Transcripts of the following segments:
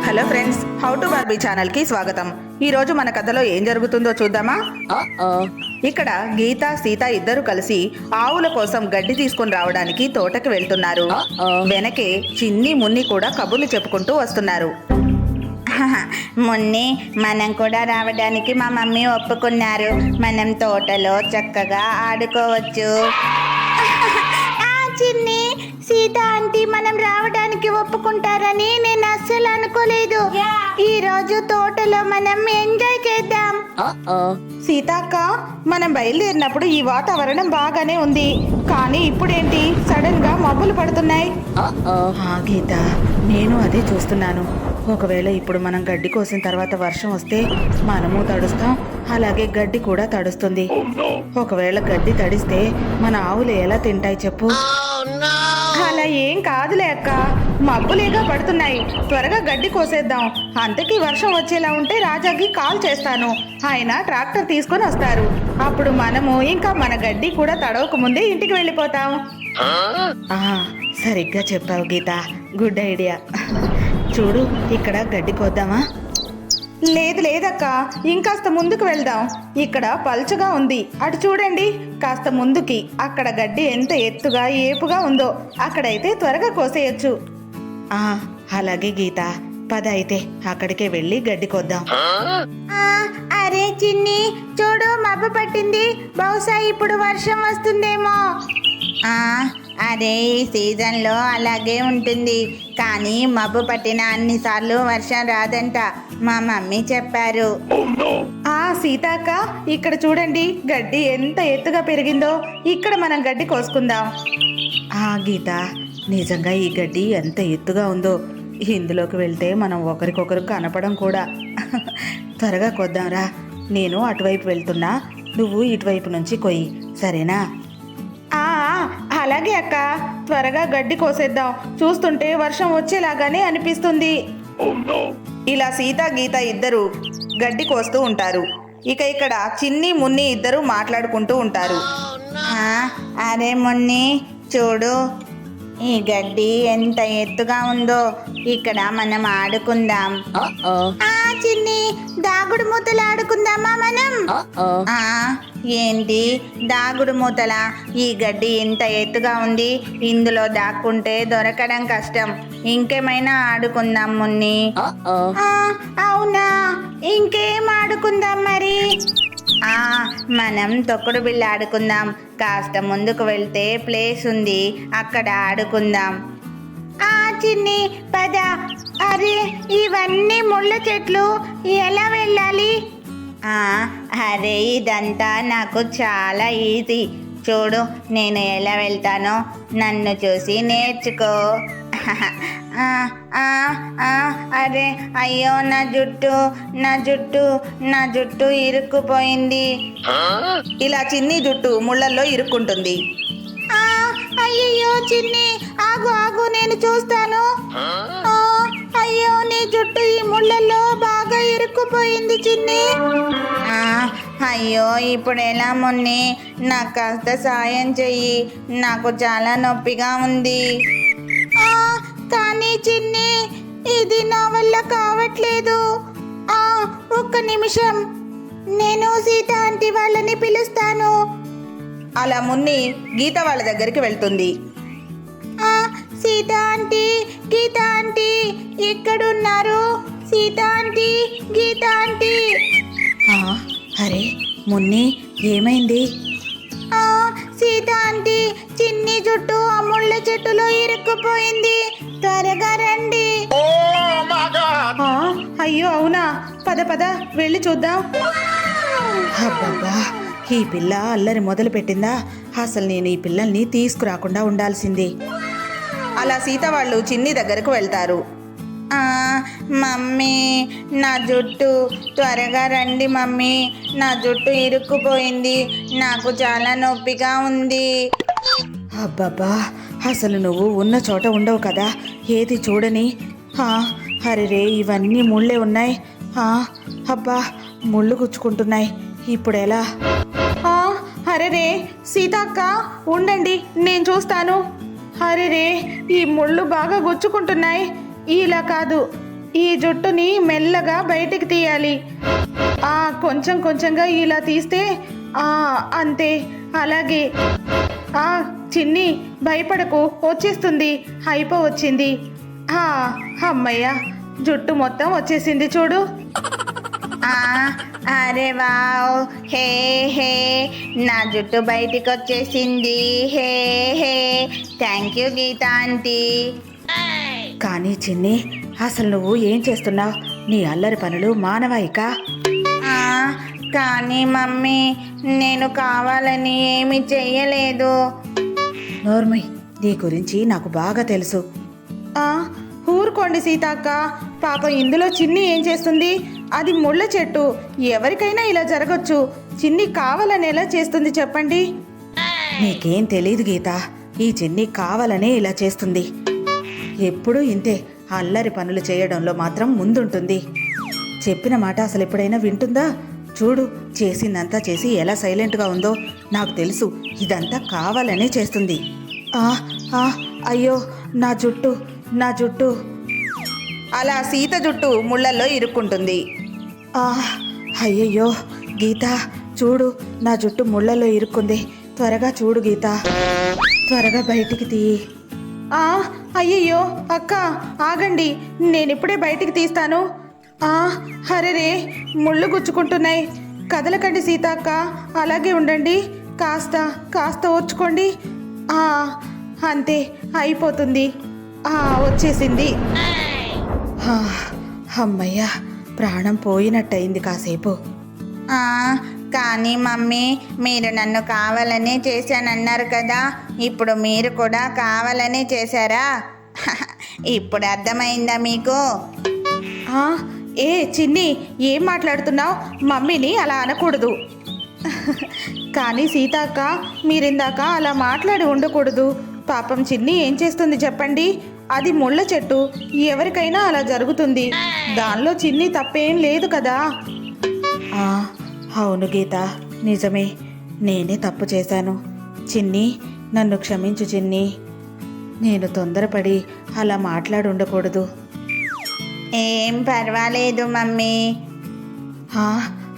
Hello friends, how to Barbie channel కి స్వాగతం. ఈ రోజు మన కథలో ఏం జరుగుతుందో చూద్దామా? ఇక్కడ గీత సీత ఇద్దరు కలిసి ఆవుల కోసం గడ్డి తీసుకుని రావడానికి తోటకి వెళ్తున్నారు. వెనకే చిన్ని మున్ని కూడా కబుర్లు చెప్పుకుంటూ వస్తున్నారు. మున్ని, మనం కూడా రావడానికి మా మమ్మీ ఒప్పుకున్నారు. మనం తోటలో చక్కగా ఆడుకోవచ్చు. చిన్ని, సీత ఆంటీ మనం రావడానికి ఒప్పుకుంటారని నేను అస్సలు అనుకోలేదు. ఈ రోజు తోటలో మనం ఎంజాయ్ చేద్దాం. సీతక్క, మనం బయలుదేరినప్పుడు ఈ వాతావరణం బాగానే ఉంది, కానీ ఇప్పుడేంటి సడన్ గా మబ్బులు పడుతున్నాయి? గీత, నేను అదే చూస్తున్నాను. ఒకవేళ ఇప్పుడు మనం గడ్డి కోసిన తర్వాత వర్షం వస్తే మనము తడుస్తాం, అలాగే గడ్డి కూడా తడుస్తుంది. ఒకవేళ గడ్డి తడిస్తే మన ఆవులు ఎలా తింటాయి చెప్పు? అలా ఏం కాదులే అక్క, మబ్బులేగా పడుతున్నాయి. త్వరగా గడ్డి కోసేద్దాం. అంతకీ వర్షం వచ్చేలా ఉంటే రాజాకి కాల్ చేస్తాను, ఆయన ట్రాక్టర్ తీసుకొని వస్తారు. అప్పుడు మనము ఇంకా మన గడ్డి కూడా తడవక ముందే ఇంటికి వెళ్ళిపోతాం. సరిగ్గా చెప్పావు గీత, గుడ్ ఐడియా. చూడు, ఇక్కడ గడ్డి కోద్దామా? లేదు లేదక్క, ఇంకాస్త ముందుకు వెళ్దాం. ఇక్కడ పల్చగా ఉంది, అటు చూడండి కాస్త ముందుకి. అక్కడ గడ్డి ఎంత ఎత్తుగా ఏపుగా ఉందో, అక్కడైతే త్వరగా కోసేయచ్చు. అలాగే గీత, పద అయితే అక్కడికే వెళ్ళి గడ్డి కోద్దాం. అరే చిన్ని, చూడు మబ్బు పట్టింది. బహుశా ఇప్పుడు వర్షం వస్తుందేమో. అదే ఈ సీజన్లో అలాగే ఉంటుంది, కానీ మబ్బు పట్టిన అన్నిసార్లు వర్షం రాదంట, మా మమ్మీ చెప్పారు. సీతాక, ఇక్కడ చూడండి గడ్డి ఎంత ఎత్తుగా పెరిగిందో. ఇక్కడ మనం గడ్డి కోసుకుందాం. గీత, నిజంగా ఈ గడ్డి ఎంత ఎత్తుగా ఉందో. ఇందులోకి వెళ్తే మనం ఒకరికొకరు కనపడం కూడా. త్వరగా కొద్దాంరా. నేను అటువైపు వెళ్తున్నా, నువ్వు ఇటువైపు నుంచి కొయ్యి, సరేనా? అలాగే అక్క, త్వరగా గడ్డి కోసేద్దాం. చూస్తుంటే వర్షం వచ్చేలాగానే అనిపిస్తుంది. ఇలా సీత గీత ఇద్దరు గడ్డి కోస్తూ ఉంటారు. ఇక ఇక్కడ చిన్ని మున్ని ఇద్దరు మాట్లాడుకుంటూ ఉంటారు. అరే మున్ని, చూడు ఈ గడ్డి ఎంత ఎత్తుగా ఉందో. ఇక్కడ మనం ఆడుకుందాం. చిన్ని, దాగుడు మూతలు ఆడుకుందామా మనం? ఏంటి దాగుడు మూతల? ఈ గడ్డి ఇంత ఎత్తుగా ఉంది, ఇందులో దాక్కుంటే దొరకడం కష్టం. ఇంకేమైనా ఆడుకుందాం మున్ని. అవునా, ఇంకేం ఆడుకుందాం మరి? మనం తొక్కుడు బిళ్ళ ఆడుకుందాం. కాస్త ముందుకు వెళ్తే ప్లేస్ ఉంది, అక్కడ ఆడుకుందాం. చిన్ని, పద. అరే, ఇవన్నీ ముళ్ళ చెట్లు, ఎలా వెళ్ళాలి? అరే, ఇదంతా నాకు చాలా ఈజీ. చూడు, నేను ఎలా వెళ్తానో నన్ను చూసి నేర్చుకో. అరే, అయ్యో నా జుట్టు, నా జుట్టు, నా జుట్టు ఇరుక్కుపోయింది. ఇలా చిన్ని జుట్టు ముళ్ళల్లో ఇరుక్కుంటుంది. అయ్యో చిన్ని, ఆగు ఆగు, నేను చూస్తాను. అయ్యో, నీ జుట్టు ఈ ముళ్ళల్లో బాగా ఇరుక్కుపోయింది చిన్ని. అయ్యో, ఇప్పుడు ఎలా మున్ని? నాకు కాస్త సాయం చెయ్యి, నాకు చాలా నొప్పిగా ఉంది. కానీ చిన్ని, ఇది నా వల్ల కావట్లేదు. ఒక్క నిమిషం, నేను సీత ఆంటీ వాళ్ళని పిలుస్తాను. అలా మున్ని గీత వాళ్ళ దగ్గరికి వెళ్తుంది. సీత ఆంటీ, గీత ఆంటీ ఎక్కడున్నారు? సీత ఆంటీ, గీత ఆంటీ. అరే మున్ని, ఏమైంది? సీత ఆంటీ, చిన్ని జుట్టు ఆ ముళ్ళ చెట్టులో ఇరుక్కుపోయింది, త్వరగా రండి. అయ్యో అవునా, పద పద వెళ్ళి చూద్దాం. అబ్బబ్బా, ఈ పిల్ల అల్లరి మొదలు పెట్టిందా? అసలు నేను ఈ పిల్లల్ని తీసుకురాకుండా ఉండాల్సింది. అలా సీత వాళ్ళు చిన్ని దగ్గరకు వెళ్తారు. మమ్మీ, నా జుట్టు, త్వరగా రండి మమ్మీ, నా జుట్టు ఇరుక్కుపోయింది, నాకు చాలా నొప్పిగా ఉంది. అబ్బబ్బా, అసలు నువ్వు ఉన్న చోట ఉండవు కదా, ఏది చూడని. అరెరే, ఇవన్నీ ముళ్ళే ఉన్నాయి. అబ్బా, ముళ్ళు గుచ్చుకుంటున్నాయి, ఇప్పుడెలా? అరెరే, సీతక్క ఉండండి, నేను చూస్తాను. అరెరే, ఈ ముళ్ళు బాగా గుచ్చుకుంటున్నాయి. ఇలా కాదు, ఈ జుట్టుని మెల్లగా బయటికి తీయాలి. కొంచెం కొంచెంగా ఇలా తీస్తే అంతే. అలాగే చిన్ని భయపడకు, వచ్చేస్తుంది. వచ్చింది. అమ్మయ్య, జుట్టు మొత్తం వచ్చేసింది చూడు. అరే వావ్, హే హే, నా జుట్టు బయటికి వచ్చేసింది. హే హే, థ్యాంక్ యూ గీత ఆంటీ. కానీ చిన్ని, అసలు నువ్వు ఏం చేస్తున్నావు? నీ అల్లరి పనులు మానవాయిక. కానీ మమ్మీ, నేను కావాలని ఏమీ చెయ్యలేదు. నోర్మయ్, నీ గురించి నాకు బాగా తెలుసు. ఊరుకోండి సీతక్క, పాపం ఇందులో చిన్ని ఏం చేస్తుంది? అది ముళ్ళ చెట్టు, ఎవరికైనా ఇలా జరగచ్చు. చిన్ని కావాలని ఎలా చేస్తుంది చెప్పండి? నీకేం తెలీదు గీత, ఈ చిన్ని కావాలనే ఇలా చేస్తుంది. ఎప్పుడూ ఇంతే, అల్లరి పనులు చేయడంలో మాత్రం ముందుంటుంది. చెప్పిన మాట అసలు ఎప్పుడైనా వింటుందా? చూడు, చేసిందంతా చేసి ఎలా సైలెంట్గా ఉందో. నాకు తెలుసు, ఇదంతా కావాలనే చేస్తుంది. అయ్యో, నా జుట్టు. అలా సీత జుట్టు ముళ్ళల్లో ఇరుక్కుంటుంది. అయ్యయ్యో గీత, చూడు, నా జుట్టు ముళ్ళల్లో ఇరుక్కుంది. త్వరగా చూడు గీత, త్వరగా బయటికి తీయి. అయ్యయ్యో అక్క, ఆగండి, నేనిప్పుడే బయటికి తీస్తాను. హరే, ముళ్ళు గుచ్చుకుంటున్నాయి. కదలకండి సీతక్క, అలాగే ఉండండి. కాస్త ఓర్చుకోండి. అంతే, అయిపోతుంది. వచ్చేసింది. అమ్మయ్య, ప్రాణం పోయినట్టయింది కాసేపు. కానీ మమ్మీ, మీరు నన్ను కావాలనే చేశానన్నారు కదా, ఇప్పుడు మీరు కూడా కావాలనే చేశారా? ఇప్పుడు అర్థమైందా మీకు? చిన్ని, ఏం మాట్లాడుతున్నావు? మమ్మీని అలా అనకూడదు. కానీ సీతక్క, మీరిందాక అలా మాట్లాడి ఉండకూడదు. పాపం చిన్ని ఏం చేస్తుంది చెప్పండి? అది ముళ్ళ చెట్టు, ఎవరికైనా అలా జరుగుతుంది. దానిలో చిన్ని తప్పేం లేదు కదా. అవును గీత, నిజమే, నేనే తప్పు చేశాను. చిన్ని, నన్ను క్షమించు చిన్ని. నేను తొందరపడి అలా మాట్లాడి ఉండకూడదు. ఏం పర్వాలేదు మమ్మీ.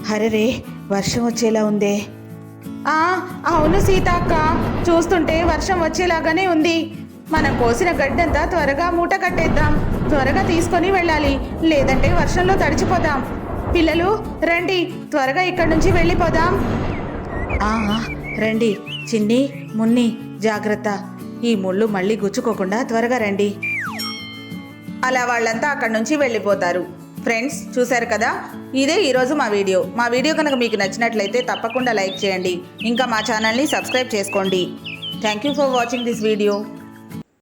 హరే, వర్షం వచ్చేలా ఉందే. అవును సీతక్క, చూస్తుంటే వర్షం వచ్చేలాగానే ఉంది. మనం కోసిన గడ్డంతా త్వరగా మూట కట్టేద్దాం. త్వరగా తీసుకొని వెళ్ళాలి, లేదంటే వర్షంలో తడిచిపోదాం. పిల్లలు రండి, త్వరగా ఇక్కడి నుంచి వెళ్ళిపోదాం. రండి చిన్ని, మున్ని, జాగ్రత్త. ఈ ముళ్ళు మళ్ళీ గుచ్చుకోకుండా త్వరగా రండి. అలా వాళ్ళంతా అక్కడి నుంచి వెళ్ళిపోతారు. ఫ్రెండ్స్, చూశారు కదా, ఇదే ఈరోజు మా వీడియో కనుక మీకు నచ్చినట్లయితే తప్పకుండా లైక్ చేయండి. ఇంకా మా ఛానల్ని సబ్స్క్రైబ్ చేసుకోండి. Thank you for watching this video.